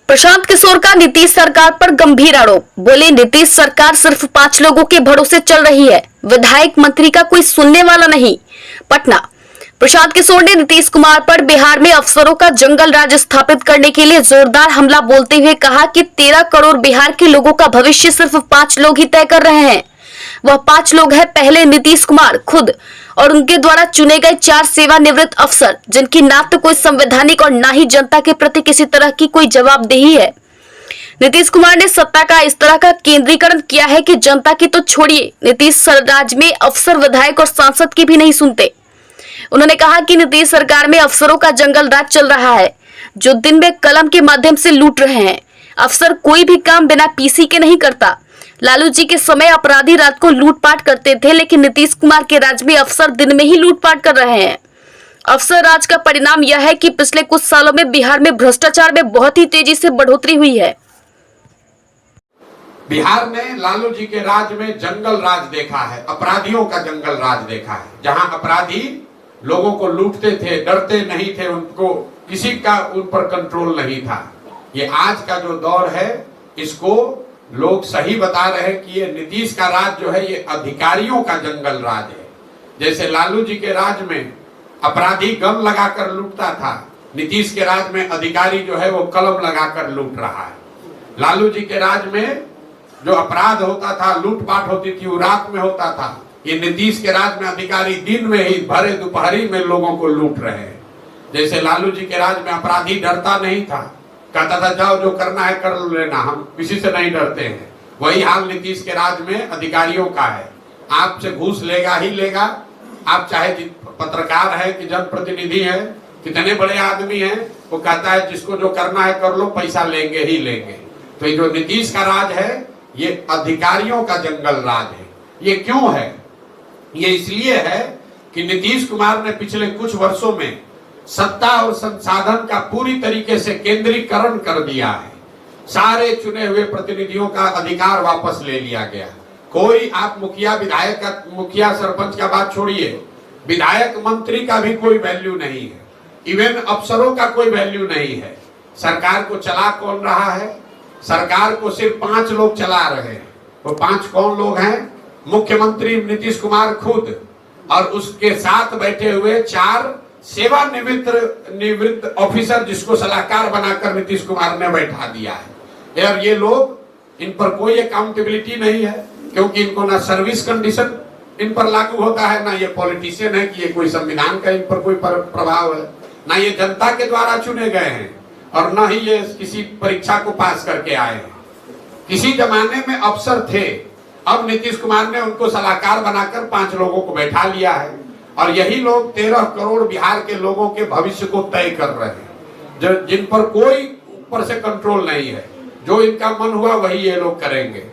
प्रशांत किशोर का नीतीश सरकार पर गंभीर आरोप। बोले नीतीश सरकार सिर्फ 5 लोगों के भरोसे चल रही है, विधायक मंत्री का कोई सुनने वाला नहीं। पटना। प्रशांत किशोर ने नीतीश कुमार पर बिहार में अफसरों का जंगल राज स्थापित करने के लिए जोरदार हमला बोलते हुए कहा कि 13 करोड़ बिहार के लोगों का भविष्य सिर्फ 5 लोग ही तय कर रहे हैं। वह 5 लोग हैं, पहले नीतीश कुमार खुद और उनके द्वारा चुने गए 4 सेवानिवृत्त अफसर, जिनकी ना तो कोई संवैधानिक और ना ही जनता के प्रति किसी तरह की कोई जवाबदेही है। नीतीश कुमार ने सत्ता का इस तरह का केंद्रीकरण किया है कि जनता की तो छोड़िए, नीतीश राज में अफसर, विधायक और सांसद की भी नहीं सुनते। उन्होंने कहा कि नीतीश सरकार में अफसरों का जंगल राज चल रहा है, जो दिन में कलम के माध्यम से लूट रहे हैं। अफसर कोई भी काम बिना पीसी के नहीं करता। लालू जी के समय अपराधी रात को लूटपाट करते थे, लेकिन नीतीश कुमार के राज में अफसर दिन में ही लूटपाट कर रहे हैं। अफसर राज का परिणाम यह है कि पिछले कुछ सालों में बिहार में भ्रष्टाचार में बहुत ही तेजी से बढ़ोतरी हुई है। बिहार ने लालू जी के राज में जंगल राज देखा है, अपराधियों का जंगल राज देखा है, जहां अपराधी लोगों को लूटते थे, डरते नहीं थे, उनको किसी का उन पर कंट्रोल नहीं था। ये आज का जो दौर है, इसको लोग सही बता रहे हैं कि ये नीतीश का राज जो है, ये अधिकारियों का जंगल राज है। जैसे लालू जी के राज में अपराधी गन लगाकर लूटता था, नीतीश के राज में अधिकारी जो है वो कलम लगाकर लूट रहा है। लालू जी के राज में जो अपराध होता था, लूटपाट होती थी, वो रात में होता था। ये नीतीश के राज में अधिकारी दिन में ही, भरे दोपहरी में लोगों को लूट रहे हैं। जैसे लालू जी के राज में अपराधी डरता नहीं था, कहता था जाओ जो करना है कर लेना, हम किसी से नहीं डरते हैं। वही हाल नीतीश के राज में अधिकारियों का है। आपसे घूस लेगा ही लेगा, आप चाहे पत्रकार है कि जनप्रतिनिधि है, कितने बड़े आदमी हैं, वो कहता है जिसको जो करना है कर लो, पैसा लेंगे ही लेंगे। तो ये जो नीतीश का राज है, ये अधिकारियों का जंगल राज है। ये क्यों है? ये इसलिए है कि नीतीश कुमार ने पिछले कुछ वर्षों में सत्ता और संसाधन का पूरी तरीके से केंद्रीकरण कर दिया है। सारे चुने हुए प्रतिनिधियों का अधिकार वापस ले लिया गया। कोई आप मुखिया, विधायक का, मुखिया सरपंच का बात छोड़िए, विधायक मंत्री का भी कोई वैल्यू नहीं है। इवन अफसरों का कोई वैल्यू नहीं है। सरकार को चला कौन रहा है? सरकार को सिर्फ 5 लोग चला रहे हैं। वो 5 कौन लोग हैं? मुख्यमंत्री नीतीश कुमार खुद और उसके साथ बैठे हुए 4 सेवानिवृत्त ऑफिसर, जिसको सलाहकार बनाकर नीतीश कुमार ने बैठा दिया है। और ये लोग, इन पर कोई अकाउंटेबिलिटी नहीं है, क्योंकि इनको ना सर्विस कंडीशन इन पर लागू होता है, ना ये पॉलिटिशियन है कि ये कोई संविधान का इन पर कोई प्रभाव है, ना ये जनता के द्वारा चुने गए हैं, और ना ही ये किसी परीक्षा को पास करके आए हैं। किसी जमाने में अफसर थे, अब नीतीश कुमार ने उनको सलाहकार बनाकर 5 लोगों को बैठा लिया है, और यही लोग 13 करोड़ बिहार के लोगों के भविष्य को तय कर रहे हैं, जिन पर कोई ऊपर से कंट्रोल नहीं है। जो इनका मन हुआ वही ये लोग करेंगे।